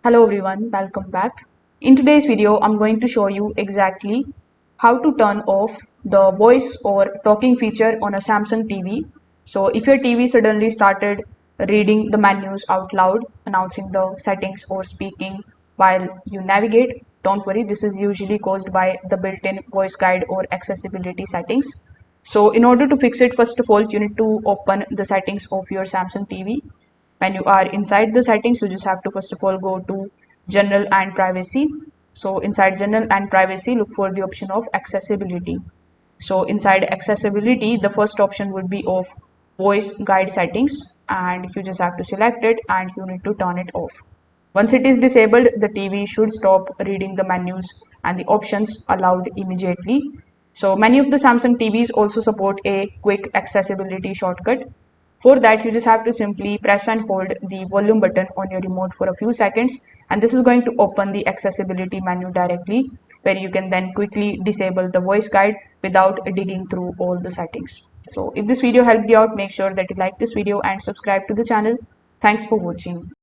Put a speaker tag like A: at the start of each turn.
A: Hello everyone, welcome back. In today's video, I'm going to show you exactly how to turn off the voice or talking feature on a Samsung TV. So if your TV suddenly started reading the menus out loud, announcing the settings or speaking while you navigate, don't worry, this is usually caused by the built-in voice guide or accessibility settings. So in order to fix it, first of all, you need to open the settings of your Samsung TV. When you are inside the settings, you just have to first of all go to general and privacy. So inside general and privacy, look for the option of accessibility. So inside accessibility, the first option would be of voice guide settings, and you just have to select it and you need to turn it off. Once it is disabled, the TV should stop reading the menus and the options allowed immediately. So many of the Samsung TVs also support a quick accessibility shortcut. For that, you just have to simply press and hold the volume button on your remote for a few seconds, and this is going to open the accessibility menu directly, where you can then quickly disable the voice guide without digging through all the settings. So if this video helped you out, make sure that you like this video and subscribe to the channel. Thanks for watching.